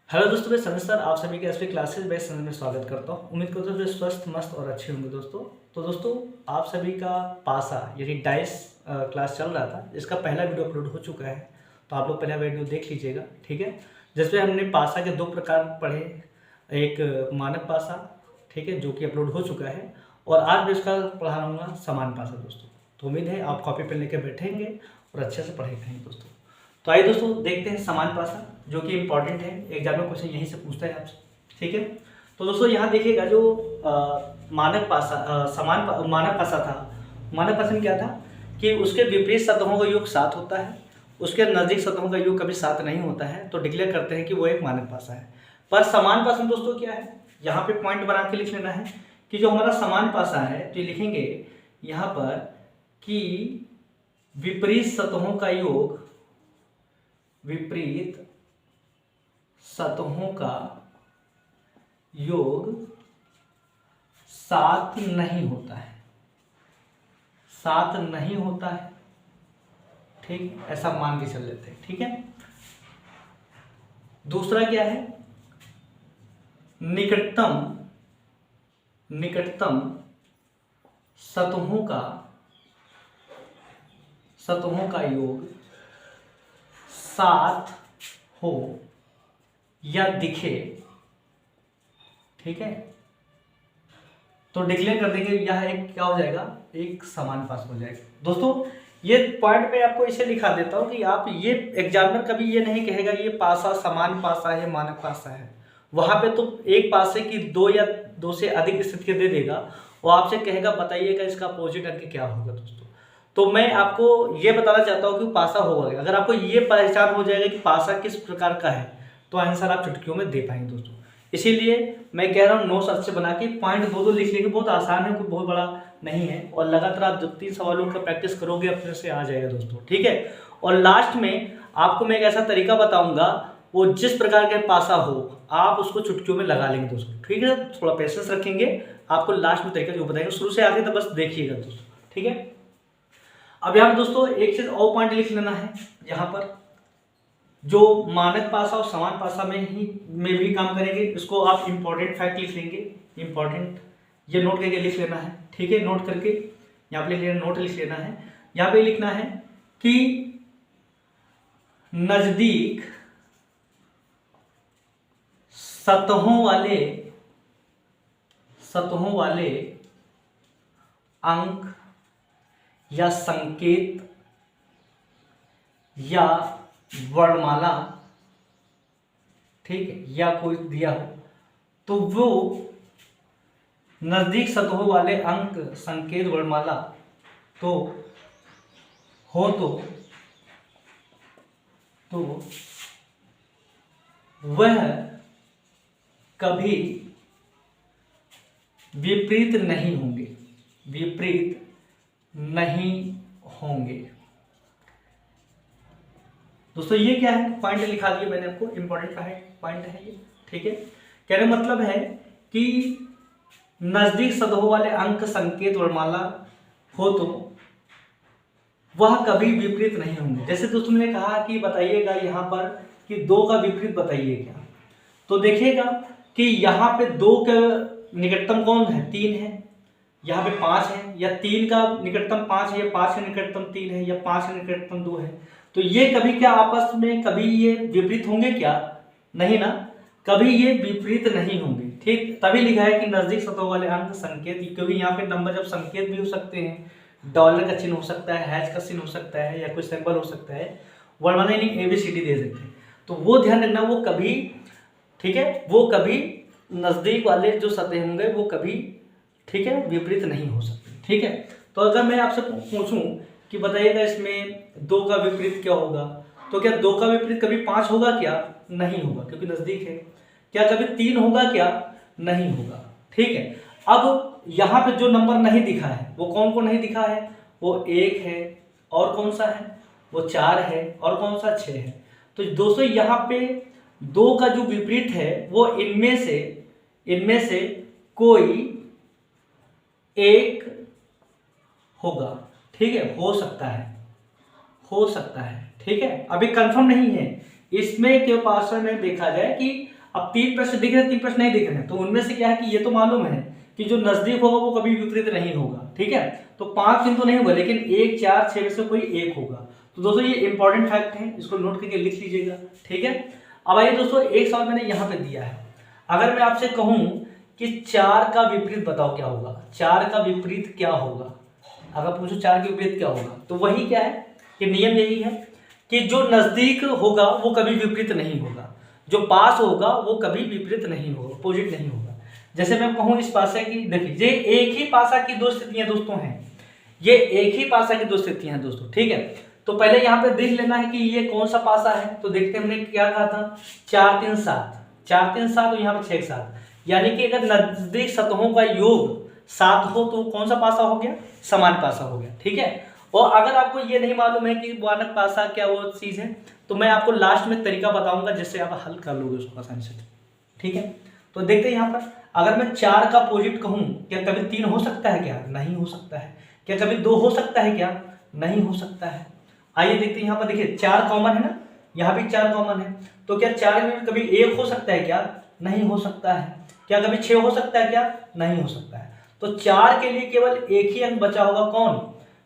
Hello दोस्तों, मैं Sanjay sir आप सभी के एसपी क्लासेस बेस्ट संजय में स्वागत करता हूँ। उम्मीद करता हूँ स्वस्थ मस्त और अच्छे होंगे दोस्तों। तो दोस्तों, आप सभी का पासा यानी डाइस क्लास चल रहा था, इसका पहला वीडियो अपलोड हो चुका है। तो आप लोग पहला वीडियो देख लीजिएगा, ठीक है। जिसमें हमने पासा के दो प्रकार पढ़े, एक मानक पासा, ठीक है, जो कि अपलोड हो चुका है, और आज मैं इसका पढ़ा रहूँगा समान पासा दोस्तों। तो उम्मीद है आप कॉपी पेन लेकर बैठेंगे और अच्छे से पढ़ेंगे दोस्तों। तो आइए दोस्तों देखते हैं समान पासा, जो कि इंपॉर्टेंट है, एग्जाम में क्वेश्चन यहीं से पूछता है आपसे, ठीक है। तो दोस्तों यहाँ देखिएगा, जो मानक पासा मानक पासा था। मानक पासा में क्या था कि उसके विपरीत सतहों का योग 7 होता है, उसके नज़दीक सतहों का योग कभी 7 नहीं होता है, तो डिक्लेयर करते हैं कि वो एक मानक पासा है। पर समान पासा में दोस्तों क्या है, यहाँ पे पॉइंट बना के लिख लेना है कि जो हमारा समान पासा है, तो लिखेंगे यहाँ पर कि विपरीत सतहों का योग, विपरीत सतहों का योग 7 नहीं होता है, 7 नहीं होता है, ठीक, ऐसा मान के चल लेते हैं, ठीक है। दूसरा क्या है, निकटतम सतहों का योग 7 हो या दिखे, ठीक है, तो डिक्लेयर कर देंगे यह एक क्या हो जाएगा, एक समान पास हो जाएगा दोस्तों। ये पॉइंट पे आपको इसे लिखा देता हूं कि आप ये एग्जामिनर कभी ये नहीं कहेगा ये पासा समान पासा है, मानक पासा है। वहां पे तो एक पासे की 2 या 2 से अधिक स्थिति दे देगा, वो आपसे कहेगा बताइएगा इसका अपोजिट अंक क्या होगा दोस्तों। तो मैं आपको ये बताना चाहता हूँ कि पासा होगा। अगर आपको ये पहचान हो जाएगा कि पासा किस प्रकार का है, तो आंसर आप चुटकियों में दे पाएंगे दोस्तों। इसीलिए मैं कह रहा हूँ नोट्स अच्छे बना के पॉइंट 2-2 लिख लेंगे, बहुत आसान है, कोई बहुत बड़ा नहीं है, और लगातार आप जब 3 सवालों का प्रैक्टिस करोगे अपने से आ जाएगा दोस्तों, ठीक है। और लास्ट में आपको मैं एक ऐसा तरीका बताऊंगा, वो जिस प्रकार का पासा हो आप उसको चुटकियों में लगा लेंगे दोस्तों, ठीक है। थोड़ा पेशेंस रखेंगे, आपको लास्ट में तरीका जो बताएंगे शुरू से आगे तो बस देखिएगा दोस्तों, ठीक है। अब यहाँ दोस्तों एक चीज और पॉइंट लिख लेना है, यहाँ पर जो मानक पासा और समान पासा में भी काम करेंगे, इसको आप इंपॉर्टेंट फैक्ट लिख लेंगे, इंपॉर्टेंट ये नोट करके लिख लेना है, ठीक है। नोट करके यहाँ पे लिख लेना, नोट लिख लेना है। यहाँ पे लिखना है कि नजदीक सतहों वाले अंक या संकेत या वर्णमाला, ठीक है, या कोई दिया हो, तो वो नजदीक सतहों वाले अंक संकेत वर्णमाला तो हो तो वह कभी विपरीत नहीं होंगे दोस्तों। ये क्या है, पॉइंट लिखा दिया मैंने आपको, इंपॉर्टेंट पॉइंट है ये, ठीक है। कहने मतलब है कि नजदीक सतहों वाले अंक संकेत वर्णमाला हो तो वह कभी विपरीत नहीं होंगे। जैसे दोस्तों ने कहा कि बताइएगा यहाँ पर कि 2 का विपरीत बताइए क्या, तो देखिएगा कि यहाँ पे 2 का निकटतम कौन है, 3 है, यहाँ पे 5 है, या 3 का निकटतम 5 है, या 5 का निकटतम 3 है, या 5 का निकटतम 2 है, तो ये कभी क्या आपस में कभी ये विपरीत होंगे क्या, नहीं ना, कभी ये विपरीत नहीं होंगे, ठीक। तभी लिखा है कि नजदीक सतहों वाले अंक संकेत, क्योंकि यहाँ पे नंबर जब संकेत भी हो सकते हैं, डॉलर का चिन्ह हो सकता है, हैश का चिन्ह हो सकता है, या कोई सिंबल हो सकता है, वर्णमाला यानी ABCD दे सकते हैं, तो वो ध्यान रखना, वो कभी, ठीक है, वो कभी नजदीक वाले जो सतह होंगे वो कभी, ठीक है, विपरीत नहीं हो सकते, ठीक है। तो अगर मैं आपसे पूछूं कि बताइएगा इसमें 2 का विपरीत क्या होगा, तो क्या 2 का विपरीत कभी 5 होगा क्या, नहीं होगा, क्योंकि नजदीक है। क्या कभी 3 होगा क्या, नहीं होगा, ठीक है। अब यहाँ पे जो नंबर नहीं दिखा है वो कौन कौन नहीं दिखा है, वो 1 है, और कौन सा है, वो 4 है, और कौन सा 6 है। तो दोस्तों यहाँ पे 2 का जो विपरीत है वो इनमें से कोई एक होगा, ठीक है, हो सकता है, ठीक है, अभी कंफर्म नहीं है। इसमें के पास में देखा जाए कि अब 3 प्रश्न दिख रहे हैं, 3 प्रश्न नहीं दिख रहे हैं, तो उनमें से क्या है कि ये तो मालूम है कि जो नजदीक होगा वो कभी विपरीत नहीं होगा, ठीक है। तो 5 दिन तो नहीं होगा, लेकिन 1, 4, 6 में से कोई एक होगा। तो दोस्तों ये इंपॉर्टेंट फैक्ट है, इसको नोट करके लिख लीजिएगा, ठीक है। अब आइए दोस्तों, एक सवाल मैंने यहाँ पे दिया है, अगर मैं आपसे कहूँ कि 4 का विपरीत बताओ क्या होगा, 4 का विपरीत क्या होगा, अगर पूछो 4 के विपरीत क्या होगा, तो वही क्या है कि नियम यही है कि जो नजदीक होगा वो कभी विपरीत नहीं होगा, जो पास होगा वो कभी विपरीत नहीं होगा, अपोजिट नहीं होगा। जैसे मैं कहूँ इस पासा की, देखिए ये एक ही पासा की दो स्थितियां दोस्तों हैं, ये एक ही पासा की दो स्थितियां हैं दोस्तों, ठीक है। तो पहले यहाँ पे देख लेना है कि ये कौन सा पासा है, तो देखते हैं हमने क्या कहा था, 4, 3, 7, 4, 3, 7 और यहाँ पे 6, 7, यानी कि अगर नजदीक सतहों का योग 7 हो तो कौन सा पासा हो गया, समान पासा हो गया, ठीक है। और अगर आपको ये नहीं मालूम है कि वानक पासा क्या वो चीज है, तो मैं आपको लास्ट में तरीका बताऊंगा जिससे आप हल कर लोगे उसको आसानी से, ठीक है। तो देखते हैं यहाँ पर, अगर मैं 4 का अपोजिट कहूँ, क्या कभी 3 हो सकता है क्या, नहीं हो सकता है। क्या कभी 2 हो सकता है क्या, नहीं हो सकता है। आइए देखते हैं यहाँ पर, देखिए 4 कॉमन है ना, यहाँ भी 4 कॉमन है, तो क्या 4 में कभी 1 हो सकता है क्या, नहीं हो सकता है। क्या कभी 6 हो सकता है क्या, नहीं हो सकता है। तो 4 के लिए केवल एक ही अंक बचा होगा,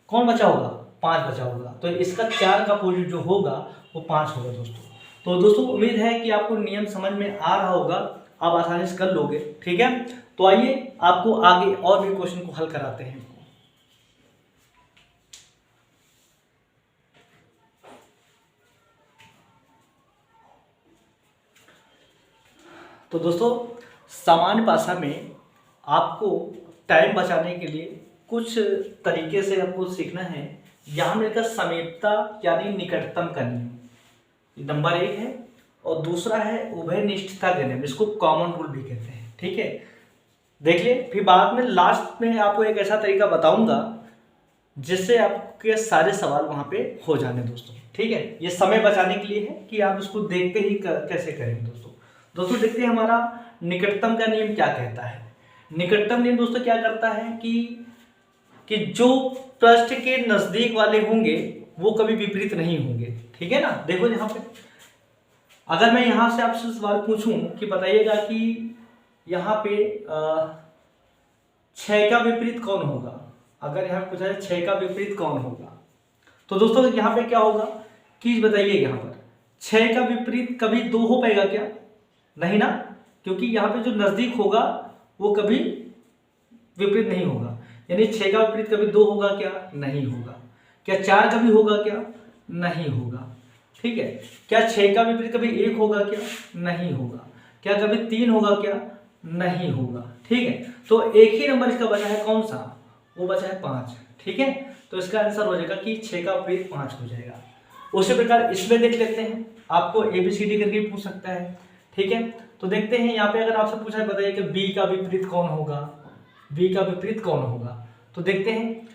कौन बचा होगा, 5 बचा होगा। तो इसका 4 का अपोजिट जो होगा वो 5 होगा दोस्तों। तो दोस्तों उम्मीद है कि आपको नियम समझ में आ रहा होगा, आप आसानी से कर लोगे, ठीक है। तो आइए आपको आगे और भी क्वेश्चन को हल कराते हैं। तो दोस्तों सामान्य भाषा में आपको टाइम बचाने के लिए कुछ तरीके से आपको सीखना है। यहाँ मिलकर समीपता यानी निकटतम का नियम नंबर 1 है, और दूसरा है उभयनिष्ठता का नियम, इसको कॉमन रूल भी कहते हैं, ठीक है। देख लिए, फिर बाद में लास्ट में आपको एक ऐसा तरीका बताऊंगा जिससे आपके सारे सवाल वहां पे हो जाने दोस्तों, ठीक है। ये समय बचाने के लिए है कि आप इसको देखते ही कैसे करेंगे दोस्तों देखते हैं हमारा निकटतम का नियम क्या कहता है। निकटतम नियम दोस्तों क्या करता है कि जो पृष्ठ के नजदीक वाले होंगे वो कभी विपरीत नहीं होंगे, ठीक है ना। देखो यहाँ पे, अगर मैं यहाँ से आपसे सवाल पूछूं कि बताइएगा कि यहाँ पे 6 का विपरीत कौन होगा, अगर यहाँ पूछा जाए 6 का विपरीत कौन होगा, तो दोस्तों यहाँ पे क्या होगा कि बताइए, यहाँ पर 6 का विपरीत कभी 2 हो पाएगा क्या, नहीं ना, क्योंकि यहाँ पे जो नजदीक होगा वो कभी विपरीत नहीं होगा। यानी 6 का विपरीत कभी 2 होगा क्या, नहीं होगा। क्या 4 कभी होगा क्या, नहीं होगा, ठीक है। क्या 6 का विपरीत कभी 1 होगा क्या, नहीं होगा। क्या कभी 3 होगा क्या, नहीं होगा, ठीक है। तो एक ही नंबर इसका बचा है, कौन सा, वो बचा है 5, ठीक है। तो इसका आंसर हो जाएगा कि 6 का विपरीत 5 हो जाएगा। उसी प्रकार इसमें देख लेते हैं, आपको ABCD करके पूछ सकता है, ठीक है। तो देखते हैं यहाँ पे, अगर आपसे पूछा है बताइए कि B का विपरीत कौन होगा, B का विपरीत कौन होगा, तो देखते हैं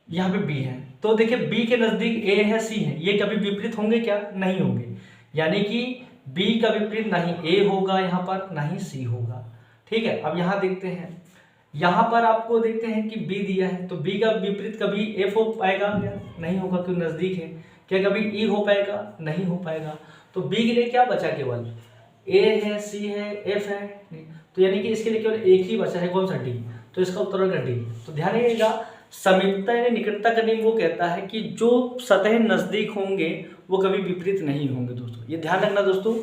यहाँ पे B है, तो देखिए B के नजदीक A है, C है, ये कभी विपरीत होंगे क्या, नहीं होंगे। यानी कि B का विपरीत नहीं A होगा यहाँ पर, नहीं C होगा, ठीक है। अब यहाँ देखते हैं, यहाँ पर आपको देखते हैं कि B दिया है, तो B का विपरीत कभी F हो पाएगा क्या, नहीं होगा क्योंकि नजदीक है। क्या कभी E हो पाएगा, नहीं हो पाएगा। तो B के लिए क्या बचा, केवल A है, C है, F है, नहीं। तो यानी कि इसके लिए केवल एक ही बचा है, कौन सा, D। तो इसका उत्तर होगा D। तो ध्यान रखिएगा, समीपता यानी निकटता का नियम वो कहता है कि जो सतह नजदीक होंगे वो कभी विपरीत नहीं होंगे दोस्तों, ये ध्यान रखना दोस्तों,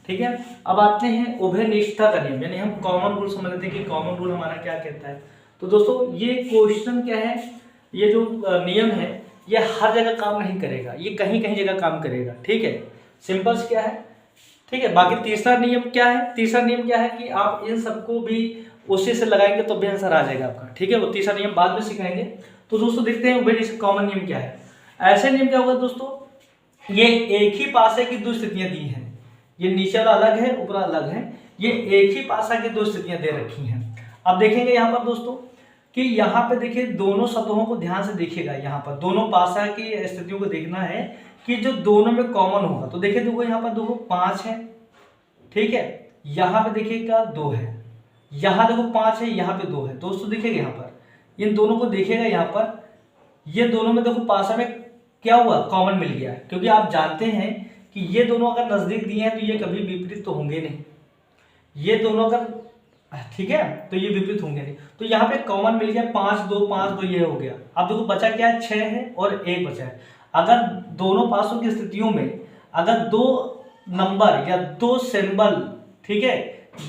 ठीक है। अब आते हैं उभयनिष्ठता का नियम, यानी हम कॉमन रूल समझ लेते हैं कि कॉमन रूल हमारा क्या कहता है। तो दोस्तों ये क्वेश्चन क्या है, ये जो नियम है ये हर जगह काम नहीं करेगा, ये कहीं कहीं जगह काम करेगा, ठीक है। सिंपल क्या है, ठीक है। बाकी तीसरा नियम क्या है, तीसरा नियम क्या है कि आप इन सबको भी उसी से लगाएंगे तो भी आंसर आ जाएगा आपका, ठीक है। वो तीसरा नियम बाद में सिखाएंगे। तो दोस्तों देखते हैं उभयनिष्ठ कॉमन नियम क्या है। ऐसे नियम क्या होगा दोस्तों, ये एक ही पासे की दो स्थितियां दी हैं, ये नीचे वाला अलग है, ऊपर अलग है, ये एक ही पासा की दो स्थितियां दे रखी हैं। अब देखेंगे यहाँ पर दोस्तों कि यहाँ पे देखिए दोनों सतहों को ध्यान से देखिएगा, यहाँ पर दोनों पासा की स्थितियों को देखना है कि जो दोनों में कॉमन होगा। तो देखिए देखो यहाँ पर देखो 5 है, ठीक है, यहाँ पे देखिएगा 2 है, यहाँ देखो 5 है, यहाँ पे 2 है। दोस्तों देखिएगा यहाँ पर इन दोनों को देखिएगा, यहाँ पर ये दोनों में देखो पासा में क्या हुआ, कॉमन मिल गया, क्योंकि आप जानते हैं कि ये दोनों अगर नजदीक दिए हैं तो ये कभी विपरीत तो होंगे नहीं, ये दोनों अगर, ठीक है, तो ये विपरीत होंगे नहीं। तो यहाँ पे कॉमन मिल गया 5 2 ये हो गया। अब देखो बचा क्या है, 6 है और 1 बचा है। अगर दोनों पासों की स्थितियों में अगर दो नंबर या दो सिंबल, ठीक है,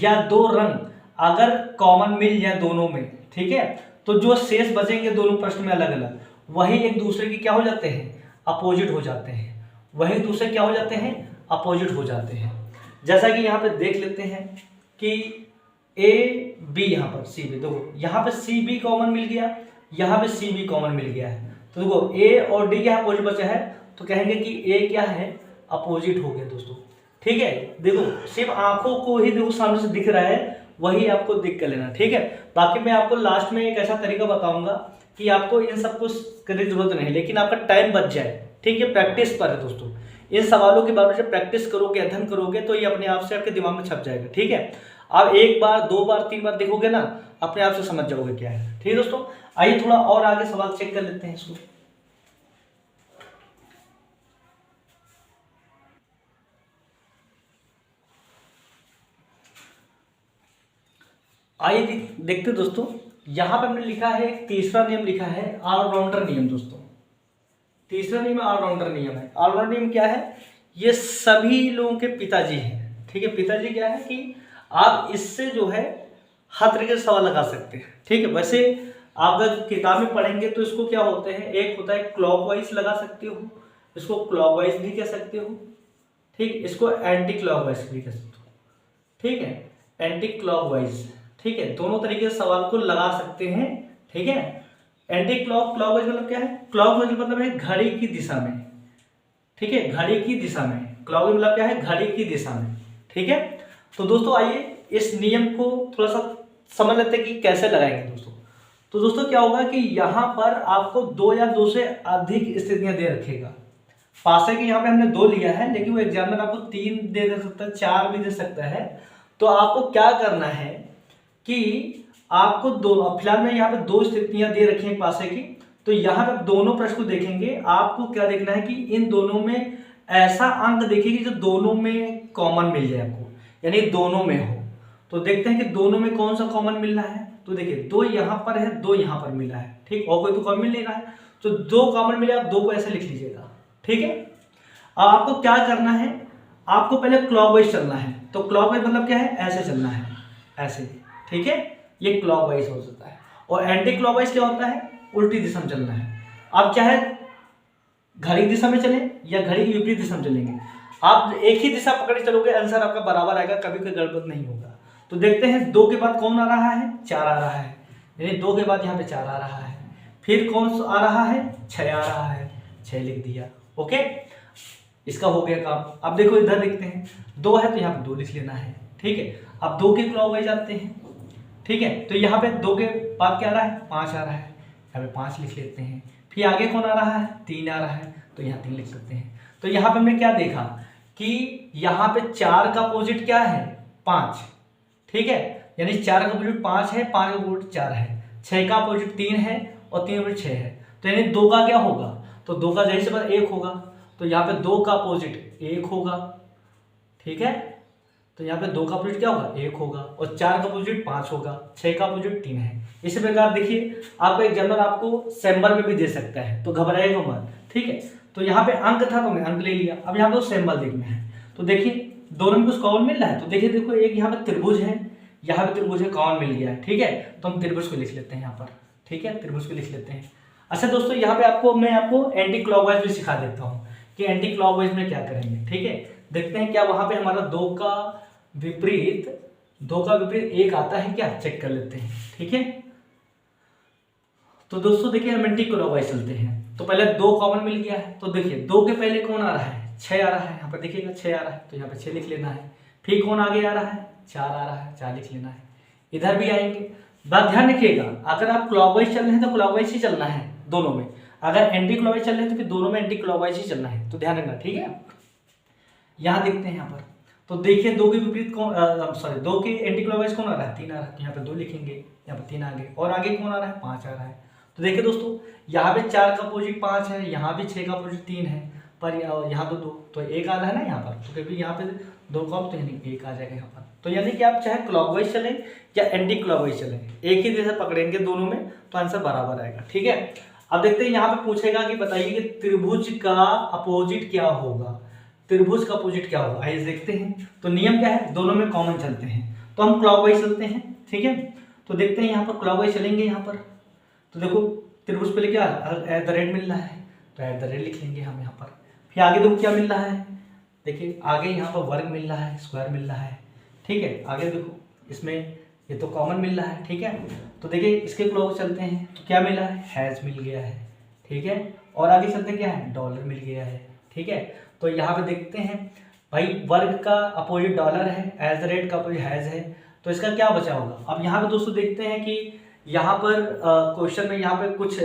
या दो रंग अगर कॉमन मिल जाए दोनों में, ठीक है, तो जो शेष बचेंगे दोनों प्रश्न में अलग अलग, वही एक दूसरे की क्या हो जाते हैं, अपोजिट हो जाते हैं। वही एक दूसरे क्या हो जाते हैं, अपोजिट हो जाते हैं। जैसा कि यहाँ पे देख लेते हैं कि ए बी, यहाँ पर सी बी, देखो यहाँ पे सी बी कॉमन मिल गया, यहाँ पे सी बी कॉमन मिल गया है। तो देखो ए और डी क्या अपोजिट बचा है, तो कहेंगे कि ए क्या है, अपोजिट हो गया दोस्तों। ठीक है, देखो सिर्फ आंखों को ही देखो सामने से दिख रहा है, वही आपको देख कर लेना। ठीक है, बाकी मैं आपको लास्ट में एक ऐसा तरीका बताऊंगा कि आपको इन सब कुछ करने की जरूरत नहीं, लेकिन आपका टाइम बच जाए। ठीक है, प्रैक्टिस पर है दोस्तों। इन सवालों के बारे में जब प्रैक्टिस करोगे, अध्ययन करोगे, तो ये अपने आप से आपके दिमाग में छप जाएगा। ठीक है, आप 1 बार 2 बार 3 बार देखोगे ना, अपने आप से समझ जाओगे क्या है। ठीक है दोस्तों, आइए थोड़ा और आगे सवाल चेक कर लेते हैं इसको। आइए देखते दोस्तों, यहां पे हमने लिखा है एक तीसरा नियम लिखा है, ऑलराउंडर नियम। दोस्तों तीसरा नियम ऑलराउंडर नियम है। ऑलराउंडर नियम क्या है, ये सभी लोगों के पिताजी हैं। ठीक है, पिताजी क्या है कि आप इससे जो है हर तरीके से सवाल लगा सकते हैं। ठीक है, वैसे आप अगर किताब में पढ़ेंगे तो इसको क्या होते हैं, एक होता है क्लॉकवाइज लगा सकते हो, इसको क्लॉकवाइज भी कह सकते हो। ठीक, इसको एंटी क्लॉकवाइज भी कह सकते हो। ठीक है, एंटी क्लॉकवाइज, ठीक है, दोनों तरीके से सवाल को लगा सकते हैं। ठीक है, एंटी क्लॉकवाइज मतलब क्या है, क्लॉकवाइज मतलब है घड़ी की दिशा में। ठीक है, घड़ी की दिशा में, क्लॉकवाइज मतलब क्या है, घड़ी की दिशा में। ठीक है, तो दोस्तों आइए इस नियम को थोड़ा सा समझ लेते हैं कि कैसे लगाएंगे दोस्तों। तो दोस्तों क्या होगा कि यहाँ पर आपको 2 या 2 से अधिक स्थितियां दे रखेगा। पासे के यहाँ पे हमने 2 लिया है, लेकिन वो एग्जामिनर आपको 3 दे सकता है, 4 भी दे सकता है। तो आपको क्या करना है कि आपको फिलहाल में यहाँ पे 2 स्थितियां दे रखी हैं पासे की। तो यहाँ पे दोनों प्रश्न को देखेंगे, आपको क्या देखना है कि इन दोनों में ऐसा अंक देखिए जो दोनों में कॉमन मिल जाए आपको, यानी दोनों में हो। तो देखते हैं कि दोनों में कौन सा कॉमन मिल रहा है। तो देखिए 2 यहाँ पर है, 2 यहाँ पर मिला है। ठीक, और कोई तो कॉमन मिल नहीं रहा है, तो 2 कॉमन मिले, आप 2 को ऐसे लिख लीजिएगा। ठीक है, अब आपको क्या करना है, आपको पहले क्लॉकवाइज चलना है। तो क्लॉकवाइज मतलब क्या है, ऐसे चलना है, ऐसे। ठीक है, ये क्लॉकवाइज हो सकता है। और एंटी क्लॉकवाइज क्या होता है, उल्टी दिशा में चलना है। आप चाहे घड़ी की दिशा में चले या घड़ी की विपरीत दिशा में चलेंगे, आप एक ही दिशा पकड़ के चलोगे, आंसर आपका बराबर आएगा, कभी कोई गड़बड़ नहीं होगा। तो देखते हैं 2 के बाद कौन आ रहा है, 4 आ रहा है, यानी 2 के बाद यहाँ पे 4 आ रहा है। फिर कौन सा आ रहा है, 6 आ रहा है, 6 लिख दिया। ओके, इसका हो गया काम। अब देखो इधर देखते हैं, 2 है तो यहाँ पे 2 लिख लेना है। ठीक है, अब 2 के क्लॉकवाइज आते हैं। ठीक है, तो यहाँ पे 2 के बाद क्या आ रहा है, 5 आ रहा है, यहाँ पे 5 लिख लेते हैं। फिर आगे कौन आ रहा है, 3 आ रहा है, तो यहाँ 3 लिख सकते हैं। तो यहाँ पे हमने क्या देखा कि यहाँ पे 4 का अपोजिट क्या है, 5। ठीक है, यानी 4 का अपोजिट 5 है, 5 का अपोजिट 4 है, 6 का अपोजिट 3 है और 3 का अपोजिट 6 है। तो यानी 2 का क्या होगा, तो 2 का जैसे पर 1 होगा, तो यहाँ पे 2 का अपोजिट 1 होगा। ठीक है, तो यहाँ पे 2 का अपोजिट क्या होगा, 1 होगा, और 4 का अपोजिट 5 होगा, 6 का अपोजिट 3 है। इसी प्रकार देखिए आपका एग्जामिनर आपको सिंबल में भी दे सकता है, तो घबराएगा मत। ठीक है, तो यहाँ पे अंक था तो हमने अंक ले लिया। अब यहाँ पे सिंबल देखना है, तो देखिए दोनों में कुछ कॉमन मिल रहा है। तो देखिए देखो, एक यहाँ पे त्रिभुज है, यहाँ पे त्रिभुज है, कॉमन मिल गया है। ठीक है, तो हम त्रिभुज को लिख लेते हैं यहाँ पर। ठीक है, त्रिभुज को लिख लेते हैं। अच्छा दोस्तों, यहाँ पे मैं आपको एंटी क्लॉकवाइज भी सिखा देता हूँ कि एंटी क्लॉकवाइज में क्या करेंगे। ठीक है, देखते हैं क्या वहां पे हमारा 2 का विपरीत 1 आता है क्या, चेक कर लेते हैं। ठीक है, तो दोस्तों देखिए हम एंटी क्लॉकवाइज चलते हैं। तो पहले 2 कॉमन मिल गया है, तो देखिए 2 के पहले कौन आ रहा है, 6 आ रहा है, यहाँ पर देखिएगा 6 आ रहा है, तो यहाँ पे 6 लिख लेना है। फिर कौन आगे आ रहा है, 4 आ रहा है, 4 लिख लेना है। इधर भी आएंगे, बात ध्यान रखिएगा, अगर आप क्लॉकवाइज चल रहे हैं तो क्लॉकवाइज ही चलना है दोनों में, अगर एंटी क्लॉकवाइज चल रहे हैं तो फिर दोनों में एंटी क्लॉकवाइज ही चलना है, तो ध्यान रखना। ठीक है, यहाँ देखते हैं यहाँ पर, तो देखिए 2 के विपरीत कौन, 2 के एंटी क्लॉकवाइज कौन आ रहा है, 3 आ रहा है, तो यहाँ पे 2 लिखेंगे, यहाँ पे 3 आगे, और आगे कौन आ रहा है, 5 आ रहा है। तो देखिए दोस्तों, यहाँ पे 4 का अपोजिट 5 है, यहाँ भी 6 का अपोजिट 3 है, पर यहाँ तो एक आ रहा है ना यहाँ पर, तो क्योंकि यहाँ पे 2 कॉम तो यानी 1 आ जाएगा यहाँ पर। तो यानी कि आप चाहे क्लॉकवाइज चलें या एंटी क्लॉकवाइज चलें, एक ही दिशा पकड़ेंगे दोनों में तो आंसर बराबर आएगा। ठीक है, अब देखते हैं यहाँ पे पूछेगा कि बताइए कि त्रिभुज का अपोजिट क्या होगा। त्रिभुज का अपोजिट क्या होगा, आइए देखते हैं। तो नियम क्या है, दोनों में कॉमन चलते हैं, तो हम क्लॉकवाइज चलते हैं। ठीक है, तो देखते हैं यहाँ पर क्लॉकवाइज चलेंगे यहाँ पर। तो देखो त्रिभुज पे क्या @ मिल रहा है, तो @ लिख लेंगे हम यहाँ पर। फिर आगे देखो क्या मिल रहा है, देखिए आगे यहाँ पर वर्ग मिल रहा है, स्क्वायर मिल रहा है। ठीक है, आगे देखो इसमें ये तो कॉमन मिल रहा है। ठीक है, तो देखिए इसके क्लॉक चलते हैं तो क्या मिला है, हैज मिल गया है। ठीक है, और आगे चलते क्या है, डॉलर मिल गया है। ठीक है, तो यहाँ पे देखते हैं भाई वर्ग का अपोजिट डॉलर है, @ का अपोजिट हैज है, तो इसका क्या बचा होगा। अब यहाँ पे दोस्तों देखते हैं कि यहाँ पर क्वेश्चन में यहाँ पे कुछ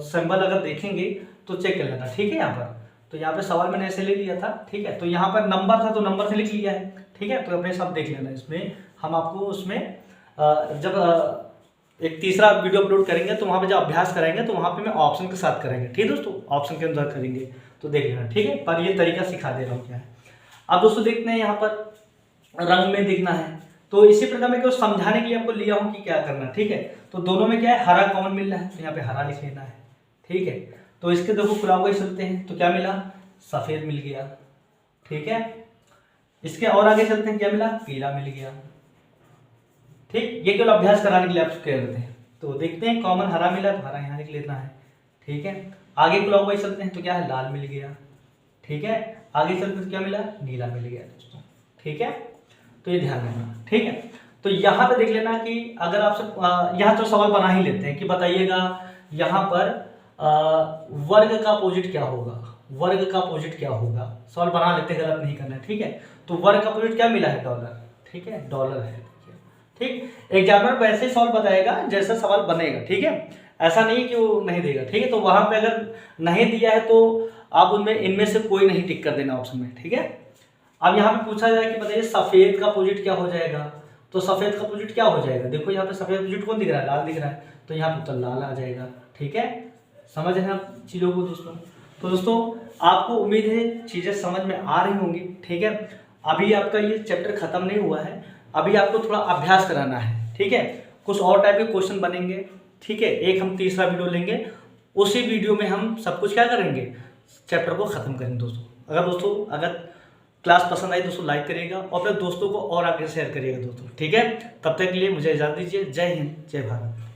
सिंबल अगर देखेंगे तो चेक कर लेना। ठीक है, यहाँ पर तो यहाँ पे सवाल मैंने ऐसे ले लिया था। ठीक है, तो यहाँ पर नंबर था तो नंबर से लिख लिया है। ठीक है, तो अपने सब देख लेना। इसमें हम आपको उसमें जब एक तीसरा वीडियो अपलोड करेंगे तो वहाँ पे जब अभ्यास कराएंगे तो वहाँ पे मैं ऑप्शन के साथ करेंगे। ठीक है दोस्तों, ऑप्शन के अंदर करेंगे तो देख लेना। ठीक है, पर ये तरीका सिखा दे रहा हूँ क्या है। अब दोस्तों देखते हैं यहाँ पर रंग में देखना है, तो इसी प्रकार मैं समझाने के लिए आपको लिया हूँ कि क्या करना है। ठीक है, तो दोनों में क्या है, हरा कॉमन मिल रहा है तो यहाँ पे हरा लिख लेना है। ठीक है, तो इसके देखो क्लॉकवाइज चलते हैं तो क्या मिला, सफेद मिल गया। ठीक है, इसके और आगे चलते हैं, क्या मिला, पीला मिल गया। ठीक, ये केवल अभ्यास कराने के लिए आप कह रहे थे। तो देखते हैं कॉमन हरा मिला तो हरा यहाँ लिख लेना है। ठीक है, आगे क्लॉकवाइज चलते हैं तो क्या है, लाल मिल गया। ठीक है, आगे चलते हैं तो क्या मिला, नीला मिल गया दोस्तों। ठीक है, तो ये ध्यान रखना। ठीक है, तो यहाँ पे देख लेना कि अगर आपसे यहाँ तो सवाल बना ही लेते हैं कि बताइएगा यहाँ पर वर्ग का अपोजिट क्या होगा, वर्ग का अपोजिट क्या होगा, सवाल बना लेते हैं, गलत नहीं करना है। ठीक है, तो वर्ग का अपोजिट क्या मिला है, डॉलर। ठीक है, डॉलर है। ठीक, एग्जामिनर वैसे ही सवाल बताएगा जैसा सवाल बनेगा। ठीक है, ऐसा नहीं कि वो नहीं देगा। ठीक है, तो वहां पे अगर नहीं दिया है तो आप उनमें इनमें से कोई नहीं टिक कर देना ऑप्शन में। ठीक है, अब यहाँ पे पूछा जाए कि बताइए सफेद का अपोजिट क्या हो जाएगा, तो सफेद का अपोजिट क्या हो जाएगा। देखो यहाँ पे सफेद अपोजिट कौन दिख रहा है, लाल दिख रहा है, तो यहाँ पे तो लाल आ जाएगा। ठीक है, समझ रहे हैं आप चीज़ों को दोस्तों। तो दोस्तों आपको उम्मीद है चीज़ें समझ में आ रही होंगी। ठीक है, अभी आपका ये चैप्टर खत्म नहीं हुआ है, अभी आपको थोड़ा अभ्यास कराना है। ठीक है, कुछ और टाइप के क्वेश्चन बनेंगे। ठीक है, एक हम तीसरा वीडियो लेंगे, उसी वीडियो में हम सब कुछ क्या करेंगे, चैप्टर को खत्म करेंगे दोस्तों। अगर क्लास पसंद आई दोस्तों लाइक करिएगा और अपने दोस्तों को और आगे शेयर करिएगा दोस्तों। ठीक है, तब तक के लिए मुझे इजाज़त दीजिए। जय हिंद, जय भारत।